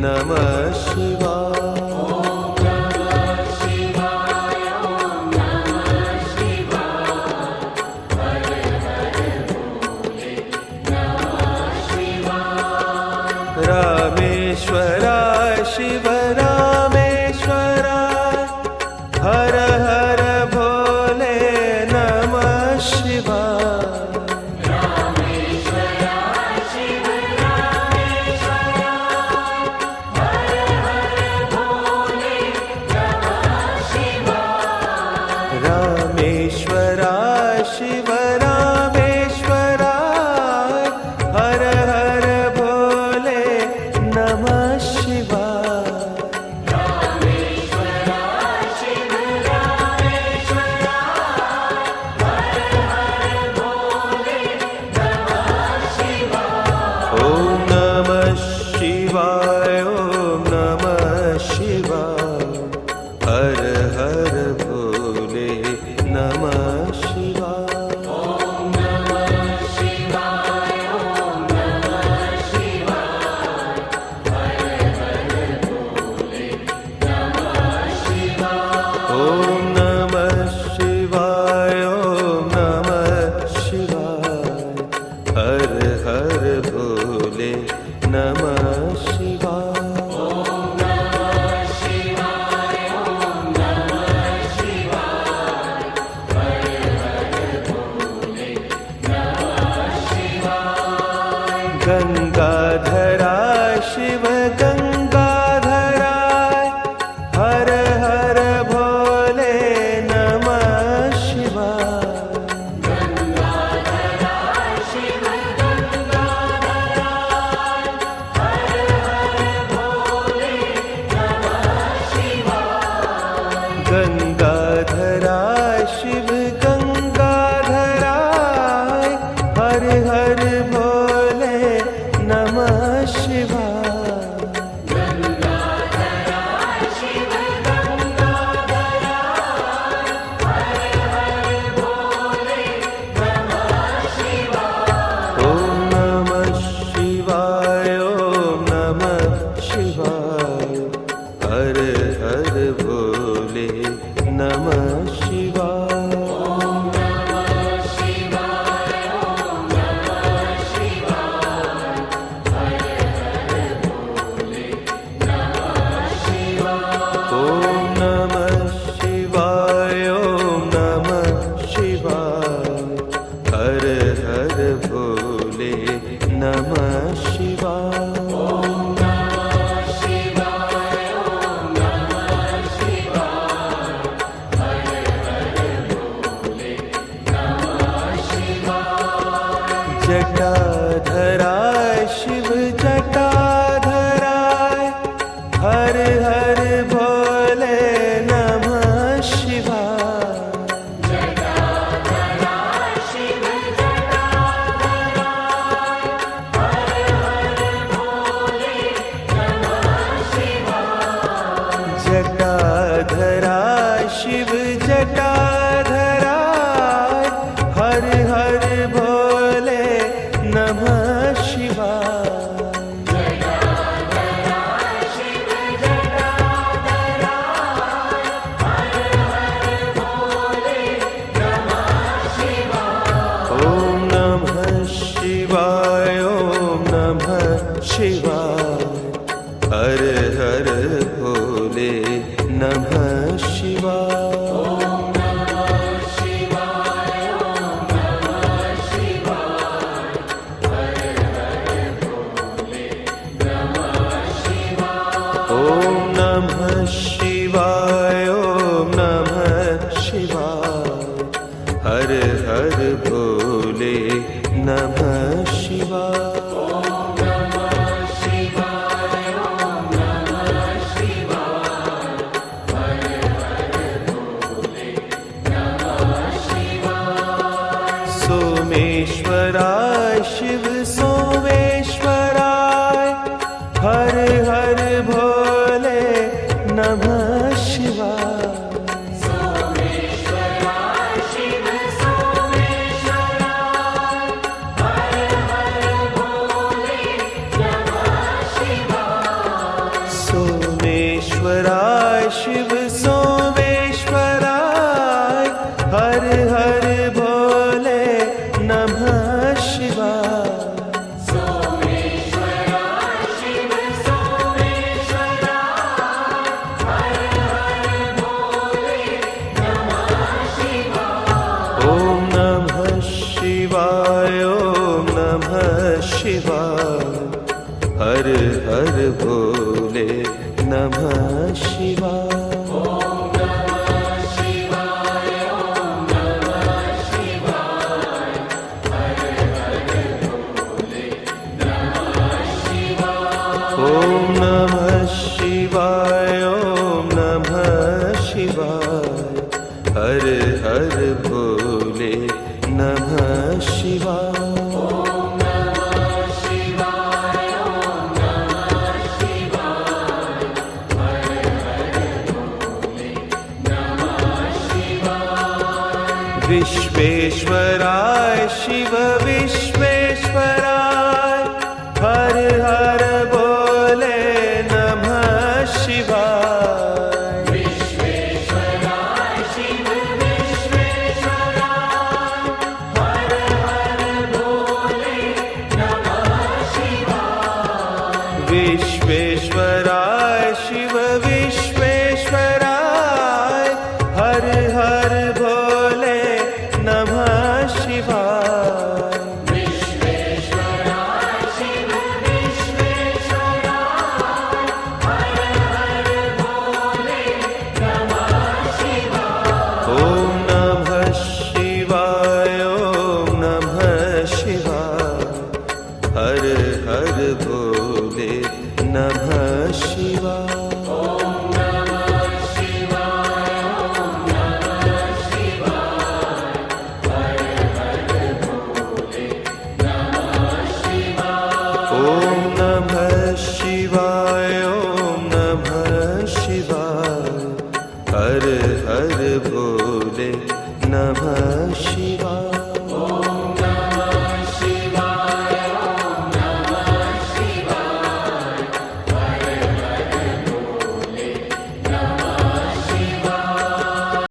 नमः शिवाय। रामेश्वराय शिव रामेश्वराय हर हर भोले नमः शिवाय। रामेश्वराय शिव रामेश्वराय हर हर भोले नमः शिवाय। रामेश्वराय शिव रामेश्वराय हर हर भोले नमः शिवाय। रामेश्वराय शिव रामेश्वराय हर हर भोले नमः शिवाय। ओम नमः शिवाय ओम नमः शिवाय हर हर भोले नमः शिवाय। ओम नमः शिवाय ओम नमः शिवाय हर हर भोले नमः शिवाय। ओम नमः शिवाय ओम नमः शिवाय हर हर भोले नमः शिवाय। ओम नमः शिवाय ओम नमः शिवाय हर हर भोले नमः शिवाय। गंगाधराय शिव गंगाधराय हर हर भोले नमः शिवाय। गंगाधराय शिव गंगाधराय हर हर भोले नमः शिवाय। गंगाधराय शिव गंगाधराय हर हर भोले नमः शिवाय। गंगाधराय शिव गंगाधराय हर हर भोले नमः शिवाय। ओम नमः शिवाय ओम नमः शिवाय हर हर भोले नमः शिवाय। ओम नमः शिवाय ओम नमः शिवाय हर हर भोले नमः शिवाय। ओम नमः शिवाय ओम नमः शिवाय हर हर भोले नमः शिवाय। ओम नमः शिवाय ओम नमः शिवाय हर हर भोले नमः शिवाय। जटाधराय शिव जटाधराय हर हर भोले नमः शिवाय। जटाधराय शिव जटाधराय हर हर भोले नमः शिवाय। जटाधराय शिव जटाधराय हर हर भोले नमः शिवाय। जटाधराय शिव जटाधराय हर हर भोले नमः शिवाय। ओम नमः शिवाय ओम नमः शिवाय हर हर भोले नमः शिवाय। ओम नमः शिवाय ओम नमः शिवाय हर हर भोले नमः शिवाय। ओम नमः शिवाय ओम नमः शिवाय हर हर भोले नमः शिवाय। ओम नमः शिवाय ओम नमः शिवाय हर हर भोले नमः शिवाय। सोमेश्वराय शिव सोमेश्वराय हर हर भोले नमः शिवाय। सोमेश्वराय शिव सोमेश्वराय हर हर भोले नमः शिवाय। हर हर भोले नमः शिवाय। ओम नमः शिवाय, ओम नमः शिवाय, हर हर भोले नमः शिवाय। विश्वेश्वराय शिव विश्वेश्वराय, हर हर भोले नमः शिवाय। विश्वेश्वराय शिव विश्वेश्वराय, हर हर भोले नमः शिवाय। विश्वेश्वराय शिव विश्वेश्वराय, हर हर भोले नमः शिवाय। विश्वेश्वराय शिव विश्वेश्वराय, हर हर भोले नमः शिवाय। ओम नमः शिवाय, ओम नमः शिवाय, हर हर भोले नमः